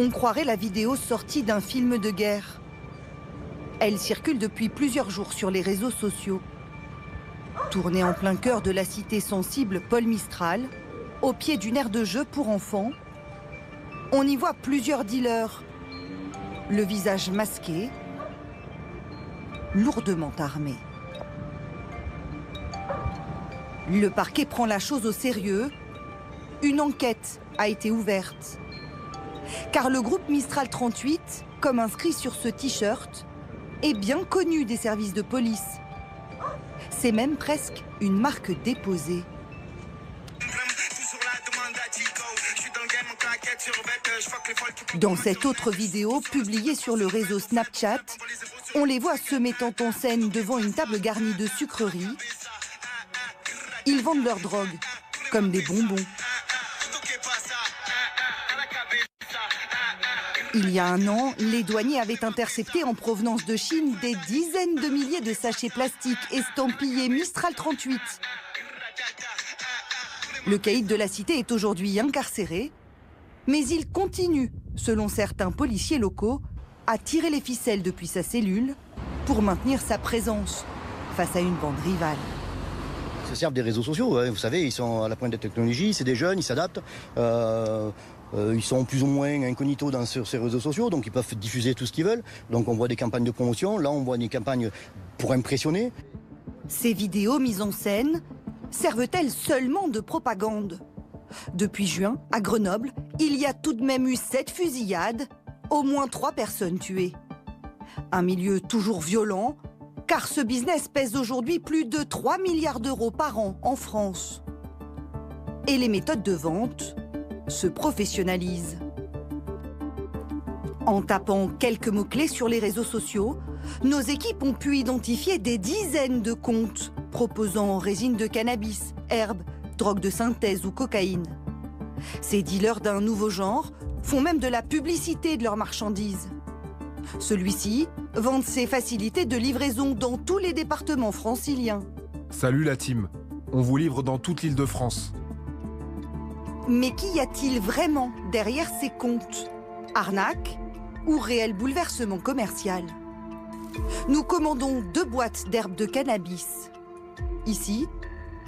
On croirait la vidéo sortie d'un film de guerre. Elle circule depuis plusieurs jours sur les réseaux sociaux. Tournée en plein cœur de la cité sensible Paul Mistral, au pied d'une aire de jeu pour enfants, on y voit plusieurs dealers, le visage masqué, lourdement armés. Le parquet prend la chose au sérieux. Une enquête a été ouverte. Car le groupe Mistral 38, comme inscrit sur ce t-shirt, est bien connu des services de police. C'est même presque une marque déposée. Dans cette autre vidéo, publiée sur le réseau Snapchat, on les voit se mettant en scène devant une table garnie de sucreries. Ils vendent leur drogue, comme des bonbons. Il y a un an, les douaniers avaient intercepté en provenance de Chine des dizaines de milliers de sachets plastiques estampillés Mistral 38. Le caïd de la cité est aujourd'hui incarcéré, mais il continue, selon certains policiers locaux, à tirer les ficelles depuis sa cellule pour maintenir sa présence face à une bande rivale. Ils se servent des réseaux sociaux, hein. Vous savez, ils sont à la pointe de la technologie, c'est des jeunes, ils s'adaptent. Ils sont plus ou moins incognito sur ces réseaux sociaux, donc ils peuvent diffuser tout ce qu'ils veulent. Donc on voit des campagnes de promotion, là on voit des campagnes pour impressionner. Ces vidéos mises en scène servent-elles seulement de propagande? Depuis juin, à Grenoble, il y a tout de même eu 7 fusillades, au moins 3 personnes tuées. Un milieu toujours violent, car ce business pèse aujourd'hui plus de 3 milliards d'euros par an en France. Et les méthodes de vente se professionnalisent. En tapant quelques mots-clés sur les réseaux sociaux, nos équipes ont pu identifier des dizaines de comptes proposant résine de cannabis, herbes, drogue de synthèse ou cocaïne. Ces dealers d'un nouveau genre font même de la publicité de leurs marchandises. Celui-ci vante ses facilités de livraison dans tous les départements franciliens. Salut la team, on vous livre dans toute l'Île-de-France. Mais qu'y a-t-il vraiment derrière ces comptes? Arnaque ou réel bouleversement commercial? Nous commandons 2 boîtes d'herbes de cannabis. Ici,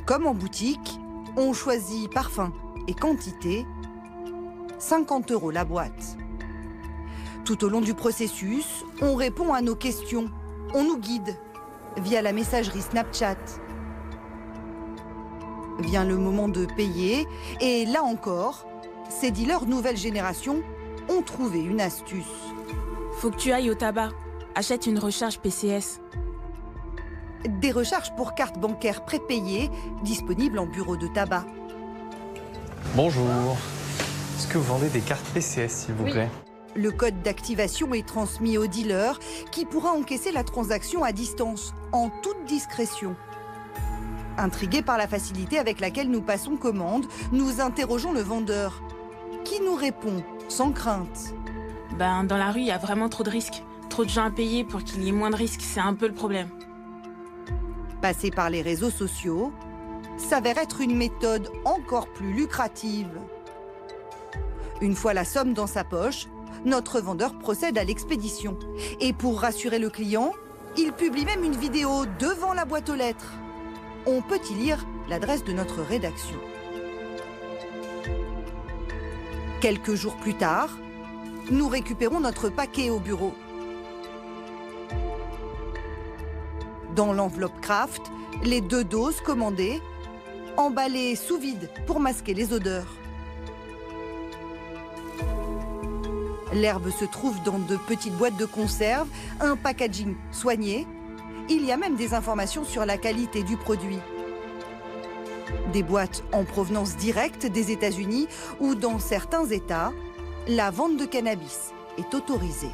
comme en boutique, on choisit parfum et quantité, 50 € la boîte. Tout au long du processus, on répond à nos questions, on nous guide via la messagerie Snapchat. Vient le moment de payer et là encore, ces dealers nouvelle génération ont trouvé une astuce. Faut que tu ailles au tabac. Achète une recharge PCS. Des recharges pour carte bancaire prépayée disponibles en bureau de tabac. Bonjour. Est-ce que vous vendez des cartes PCS, s'il vous plaît? Le code d'activation est transmis au dealer qui pourra encaisser la transaction à distance, en toute discrétion. Intrigués par la facilité avec laquelle nous passons commande, nous interrogeons le vendeur, qui nous répond sans crainte. Ben, dans la rue, il y a vraiment trop de risques. Trop de gens à payer pour qu'il y ait moins de risques, c'est un peu le problème. Passer par les réseaux sociaux s'avère être une méthode encore plus lucrative. Une fois la somme dans sa poche, notre vendeur procède à l'expédition. Et pour rassurer le client, il publie même une vidéo devant la boîte aux lettres. On peut y lire l'adresse de notre rédaction. Quelques jours plus tard, nous récupérons notre paquet au bureau. Dans l'enveloppe Kraft, les 2 doses commandées, emballées sous vide pour masquer les odeurs. L'herbe se trouve dans de petites boîtes de conserve, un packaging soigné. Il y a même des informations sur la qualité du produit. Des boîtes en provenance directe des États-Unis où, dans certains États, la vente de cannabis est autorisée.